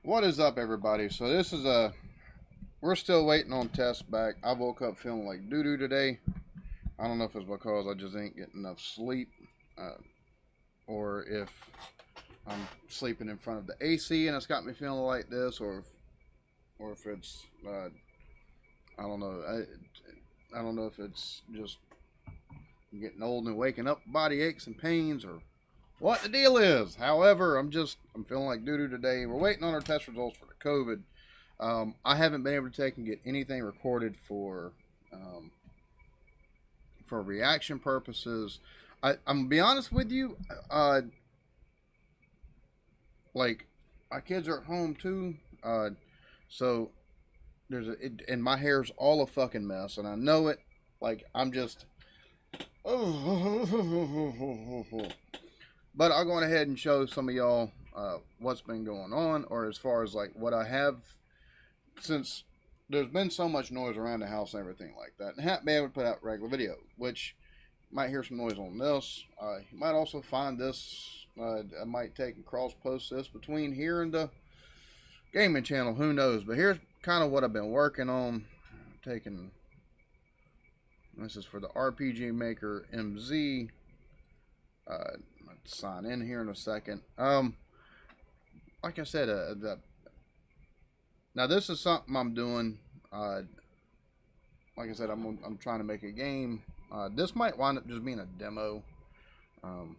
What is up, everybody? So this is a we're still waiting on tests back. I woke up feeling like doo doo today. I don't know if it's because I just ain't getting enough sleep, or if I'm sleeping in front of the AC and it's got me feeling like this, or if it's I don't know. I don't know if it's just getting old and waking up, body aches and pains, or what the deal is. However, I'm feeling like doo doo today. We're waiting on our test results for the COVID. I haven't been able to take and get anything recorded um, for reaction purposes. I'm gonna be honest with you. Like my kids are at home too, so and my hair's all a fucking mess, and I know it. Like I'm just, but I'll go on ahead and show some of y'all what's been going on, or as far as like what I have, since there's been so much noise around the house and everything like that, and haven't been able to put out regular video, which you might hear some noise on this. You might also find this. I might take and cross post this between here and the gaming channel. Who knows? But here's kind of what I've been working on. Taking this is for the RPG Maker MZ. I'll sign in here in a second. Like I said, now this is something I'm doing. Like I said, I'm trying to make a game. This might wind up just being a demo. Um,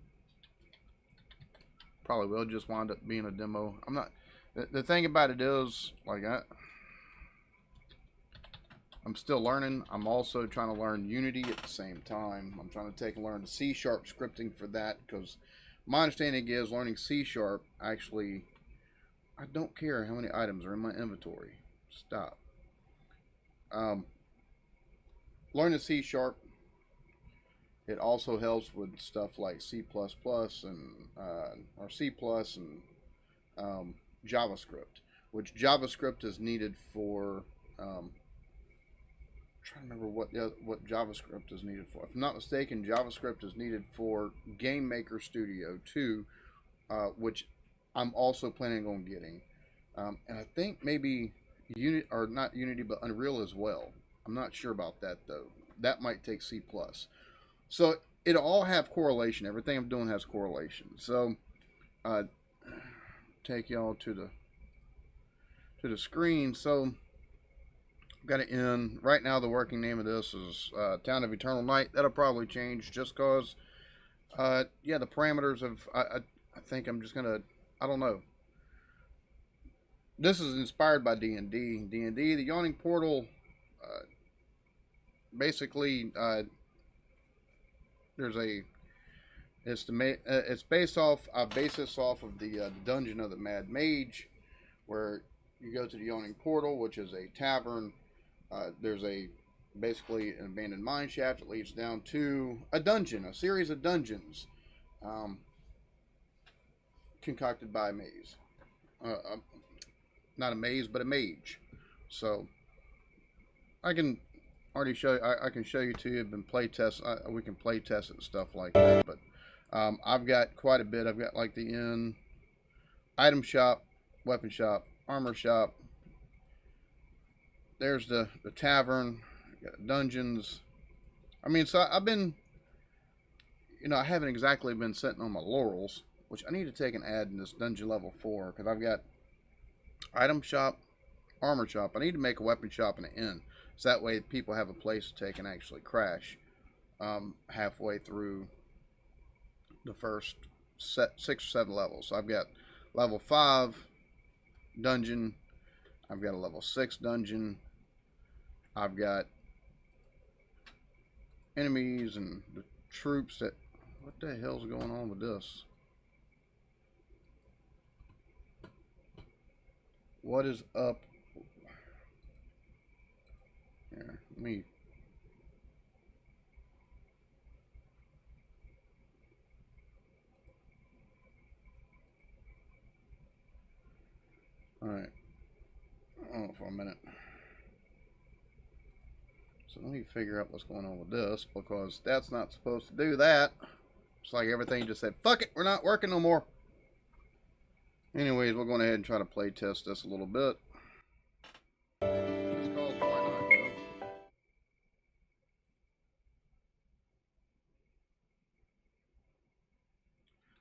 Probably will just wind up being a demo. I'm not. The thing about it is, like I'm still learning. I'm also trying to learn Unity at the same time. I'm trying to take and learn the C# scripting for that, because my understanding is learning C# actually, I don't care how many items are in my inventory. Stop. Um, Learning C#, it also helps with stuff like C++ and or C+ and JavaScript, which JavaScript is needed for. I'm trying to remember what JavaScript is needed for. If I'm not mistaken, JavaScript is needed for Game Maker Studio 2, which I'm also planning on getting, and I think maybe Unity, or not Unity, but Unreal as well. I'm not sure about that though. That might take C+. So it'll all have correlation. Everything I'm doing has correlation. So uh, take y'all to the screen. So got it in right now. The working name of this is Town of Eternal Night. That'll probably change just cause. Yeah, the parameters of I think I'm just gonna. I don't know. This is inspired by D&D. D&D, the Yawning Portal. Uh, Basically, there's a it's based off. I base this off of the Dungeon of the Mad Mage, where you go to the Yawning Portal, which is a tavern. There's a basically an abandoned mine shaft that leads down to a dungeon, a series of dungeons, um, concocted by a maze. Not a maze, but a mage. So I can already show. I can show you too. I've been play test. We can play test it and stuff like that. But I've got quite a bit. I've got like the inn, item shop, weapon shop, armor shop. There's the tavern. Got dungeons. I mean, so I've been. I haven't exactly been sitting on my laurels, which I need to take and add in this dungeon level 4, because I've got item shop, armor shop. I need to make a weapon shop and an inn, so that way people have a place to take and actually crash halfway through the first 6 or 7 levels. So I've got level 5 dungeon. I've got a level 6 dungeon. I've got enemies and the troops that. What the hell's going on with this? What is up? Here, let me. Alright. Hold on for a minute. So let me figure out what's going on with this, because that's not supposed to do that. It's like everything just said, fuck it, we're not working no more. Anyways, we're going ahead and try to play test this a little bit. Just cause why not, you know?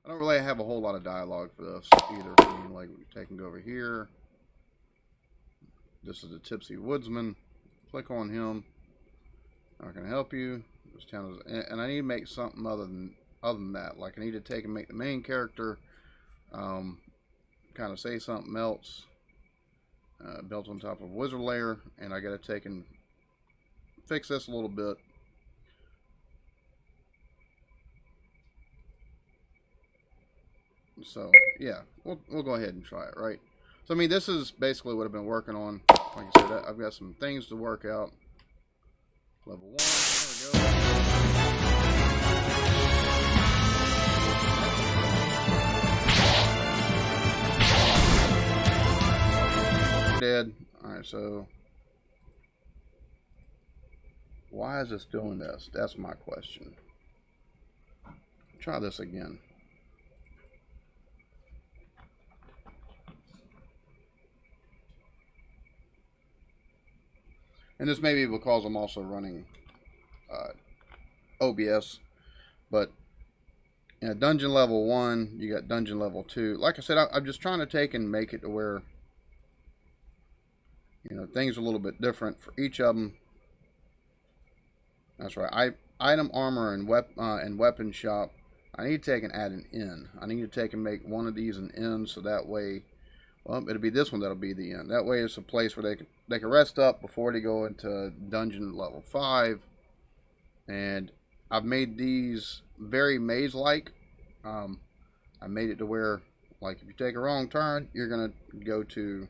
I don't really have a whole lot of dialogue for this either. I mean, like, I can go over here. This is the Tipsy Woodsman. Click on him. I can help you. This town is, and I need to make something other than that. Like, I need to take and make the main character kind of say something else. Built on top of a wizard layer, and I got to take and fix this a little bit. So yeah, we'll go ahead and try it, right? So I mean, this is basically what I've been working on. Like I said, I've got some things to work out. Level 1, there we go. Dead. Alright, so why is this doing this? That's my question. Try this again. And this may be because I'm also running OBS. But dungeon level 1, you got dungeon level 2. Like I said, I'm just trying to take and make it to where, you know, things are a little bit different for each of them. That's right. Item, armor, and weapon shop. I need to take and add an inn. I need to take and make one of these an inn, so that way, well, it'll be this one that'll be the inn. That way, it's a place where they can rest up before they go into dungeon level 5. And I've made these very maze-like. I made it to where, like, if you take a wrong turn, you're gonna go to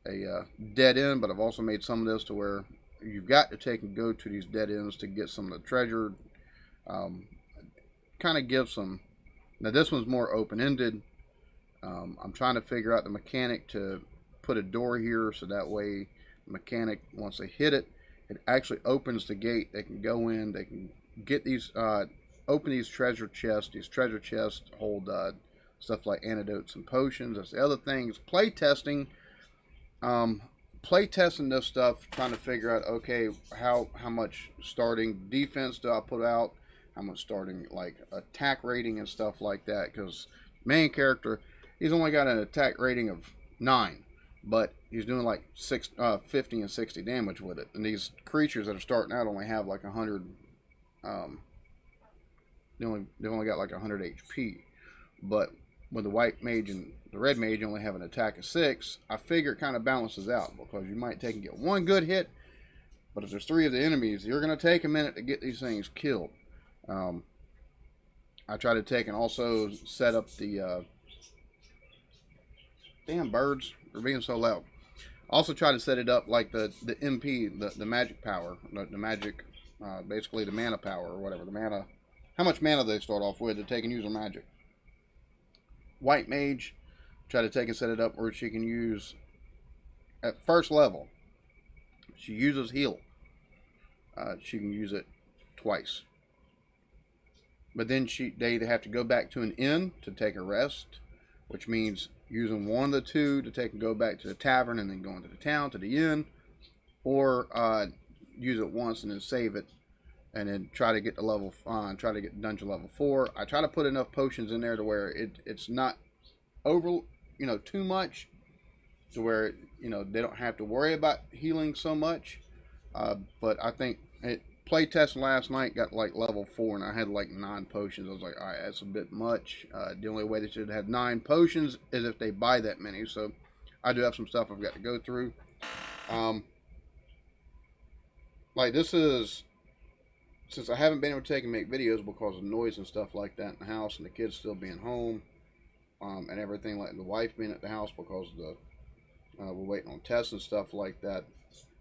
a dead end. But I've also made some of this to where you've got to take and go to these dead ends to get some of the treasure. Kind of gives some. Now this one's more open-ended. I'm trying to figure out the mechanic to put a door here, so that way the mechanic, once they hit it, it actually opens the gate. They can go in. They can get these, open these treasure chests. These treasure chests hold stuff like antidotes and potions. That's the other thing. Is play testing. Play testing this stuff, trying to figure out, okay, how much starting defense do I put out, how much starting like attack rating and stuff like that, because main character, he's only got an attack rating of 9, but he's doing like 50 and 60 damage with it, and these creatures that are starting out only have like 100, they've only got like 100 HP, but with the white mage and the red mage only have an attack of 6, I figure it kind of balances out, because you might take and get one good hit, but if there's 3 of the enemies, you're going to take a minute to get these things killed. I try to take and also set up the damn birds are being so loud. Also try to set it up like the MP, the magic power, the magic, basically the mana power or whatever, the mana, how much mana they start off with to take and use their magic. White mage, try to take and set it up where she can use, at first level, she uses heal. She can use it twice. But then they either have to go back to an inn to take a rest, which means using one of the two to take and go back to the tavern and then going to the town, to the inn, or use it once and then save it, and then try to get to level 5, try to get dungeon level 4. I try to put enough potions in there to where it's not over, too much, to where, they don't have to worry about healing so much. But I think play testing last night got like level 4, and I had like 9 potions. I was like, all right, that's a bit much. The only way they should have 9 potions is if they buy that many. So I do have some stuff I've got to go through. Like this is, since I haven't been able to take and make videos because of noise and stuff like that in the house, and the kids still being home, and everything, like the wife being at the house because of the we're waiting on tests and stuff like that.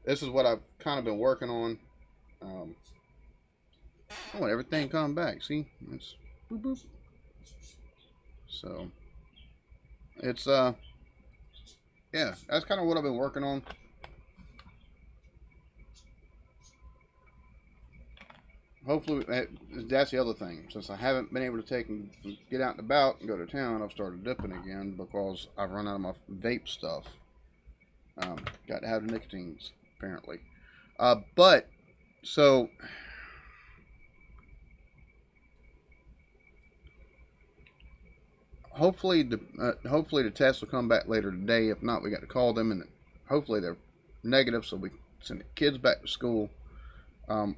This is what I've kind of been working on. I want everything come back. See, it's boop boop. So it's yeah, that's kind of what I've been working on. hopefully, that's the other thing. Since I haven't been able to take and get out and about and go to town, I've started dipping again because I've run out of my vape stuff. Got to have the nicotines, apparently. But, so, hopefully the test will come back later today. If not, we got to call them, and hopefully they're negative so we can send the kids back to school.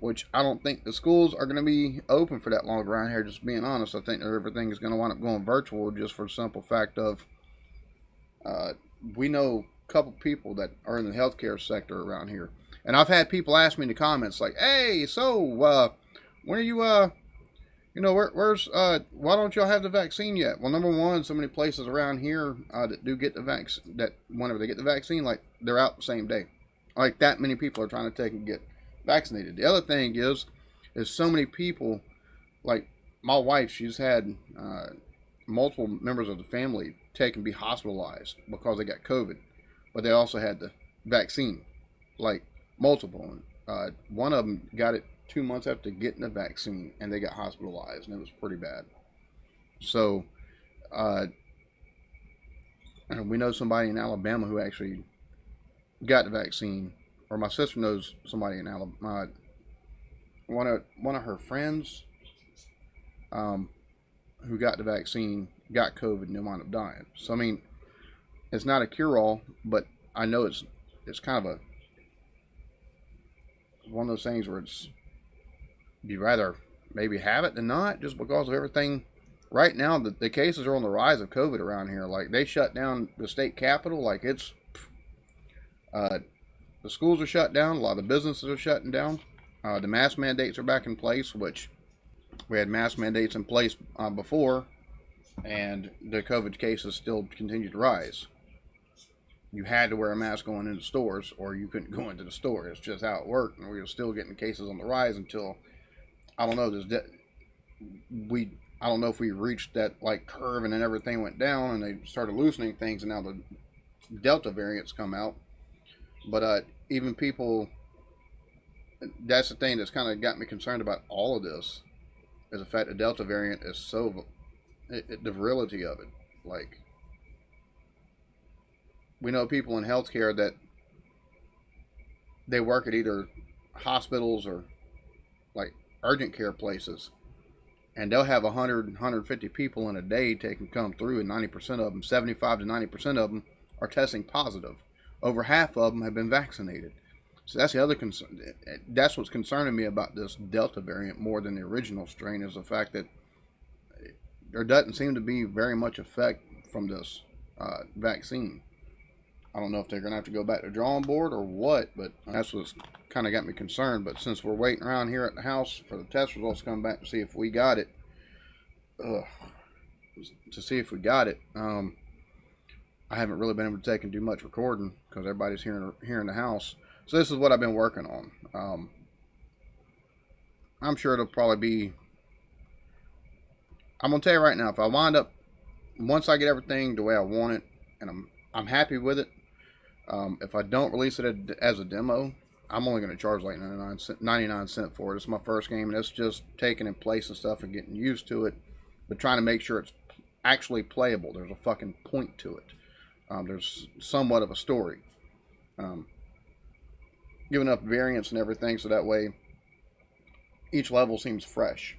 Which I don't think the schools are going to be open for that long around here, just being honest. I think everything is going to wind up going virtual just for the simple fact of we know a couple people that are in the healthcare sector around here. And I've had people ask me in the comments like, hey, so when are you, where's, why don't y'all have the vaccine yet? Well, number one, so many places around here that do get the vaccine, that whenever they get the vaccine, like they're out the same day. Like that many people are trying to take and get vaccinated. The other thing is so many people, like my wife, she's had multiple members of the family take and be hospitalized because they got COVID, but they also had the vaccine, like multiple. One of them got it 2 months after getting the vaccine, and they got hospitalized, and it was pretty bad. So, we know somebody in Alabama who actually got the vaccine, or my sister knows somebody in Alabama. One of her friends, who got the vaccine, got COVID and then wound up dying. So I mean, it's not a cure-all, but I know it's kind of one of those things where it's you'd rather maybe have it than not, just because of everything. Right now, the cases are on the rise of COVID around here. Like they shut down the state capitol. Like it's the schools are shut down. A lot of the businesses are shutting down. The mask mandates are back in place, which we had mask mandates in place before, and the COVID cases still continue to rise. You had to wear a mask going into stores, or you couldn't go into the store. It's just how it worked, and we were still getting cases on the rise until I don't know. I don't know if we reached that like curve, and then everything went down, and they started loosening things, and now the Delta variants come out. But even people, that's the thing that's kind of got me concerned about all of this, is the fact the Delta variant is so, the virility of it. Like, we know people in healthcare that they work at either hospitals or like urgent care places, and they'll have 100, 150 people in a day come through, and 90% of them, 75 to 90% of them, are testing positive. Over half of them have been vaccinated. So that's the other concern. That's what's concerning me about this Delta variant more than the original strain, is the fact that there doesn't seem to be very much effect from this vaccine. I don't know if they're going to have to go back to the drawing board or what, but that's what's kind of got me concerned. But since we're waiting around here at the house for the test results to come back to see if we got it, I haven't really been able to take and do much recording because everybody's here in the house. So this is what I've been working on. I'm sure it'll probably be, I'm going to tell you right now, if I wind up, once I get everything the way I want it, and I'm happy with it, if I don't release it as a demo, I'm only going to charge like 99 cents for it. It's my first game, and it's just taking in place and stuff and getting used to it, but trying to make sure it's actually playable. There's a fucking point to it. There's somewhat of a story. Giving up variants and everything, so that way each level seems fresh.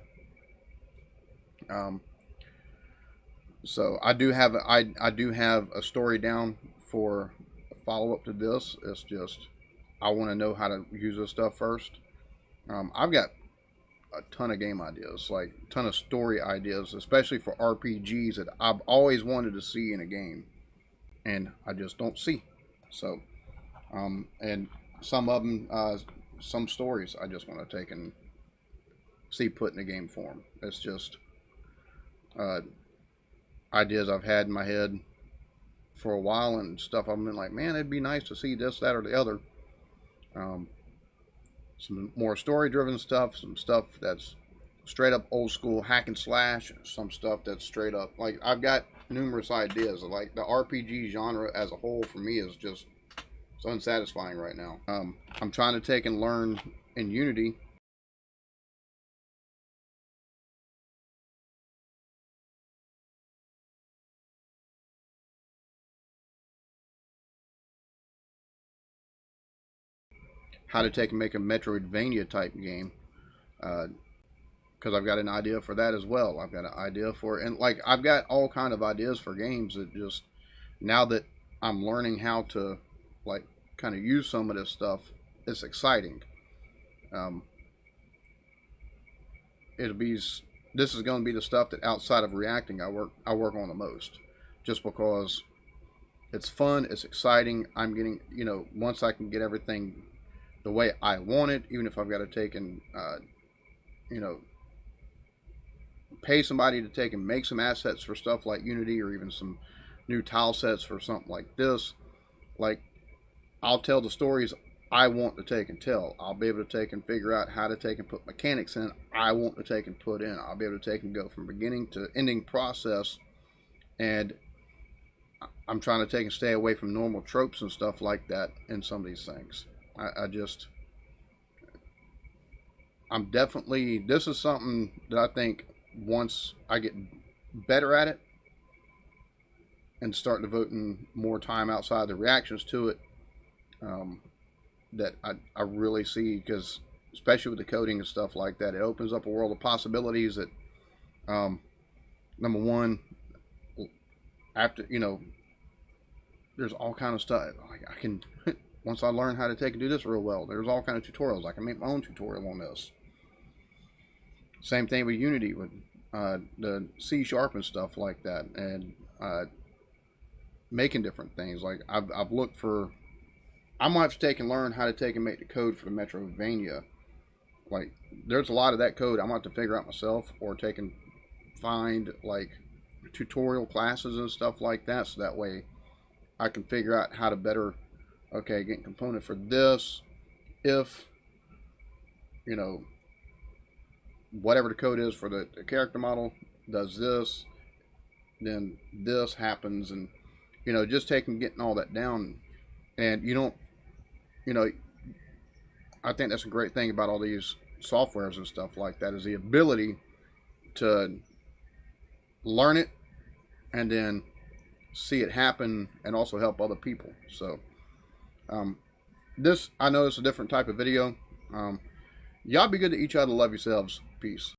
So I do have a story down for a follow-up to this. It's just I want to know how to use this stuff first. I've got a ton of game ideas, like a ton of story ideas, especially for RPGs that I've always wanted to see in a game, and I just don't see. So, and some of them, some stories I just want to take and see put in a game form. It's just ideas I've had in my head for a while, and stuff I've been like, man, it'd be nice to see this, that, or the other. Some more story-driven stuff, some stuff that's straight up old school hack and slash, some stuff that's straight up, like, I've got numerous ideas. Like, the RPG genre as a whole for me is just so unsatisfying right now. I'm trying to take and learn in Unity how to take and make a Metroidvania type game, because I've got an idea for that as well. I've got an idea for, and like I've got all kind of ideas for games that just, now that I'm learning how to like kind of use some of this stuff, it's exciting. Um, it'll be this is going to be the stuff that outside of reacting I work on the most, just because it's fun, it's exciting. I'm getting, once I can get everything the way I want it, even if I've got to take and you know pay somebody to take and make some assets for stuff like Unity, or even some new tile sets for something like this. Like, I'll tell the stories I want to take and tell. I'll be able to take and figure out how to take and put mechanics in I want to take and put in. I'll be able to take and go from beginning to ending process. And I'm trying to take and stay away from normal tropes and stuff like that in some of these things. I'm definitely, this is something that I think once I get better at it and start devoting more time outside the reactions to it, that I really see, because especially with the coding and stuff like that, it opens up a world of possibilities that, number one, after, there's all kind of stuff. I can, once I learn how to take and do this real well, there's all kind of tutorials. I can make my own tutorial on this. Same thing with Unity, with the C# and stuff like that, and making different things. Like I've looked for, I might have to take and learn how to take and make the code for the Metroidvania. Like, there's a lot of that code I'm going to have to figure out myself, or take and find like tutorial classes and stuff like that, so that way I can figure out how to better, okay, get a component for this. If, whatever the code is for the character model does this, then this happens, and just taking, getting all that down. And I think that's a great thing about all these softwares and stuff like that, is the ability to learn it and then see it happen and also help other people. So this, I know it's a different type of video. Y'all be good to each other. Love yourselves. Peace.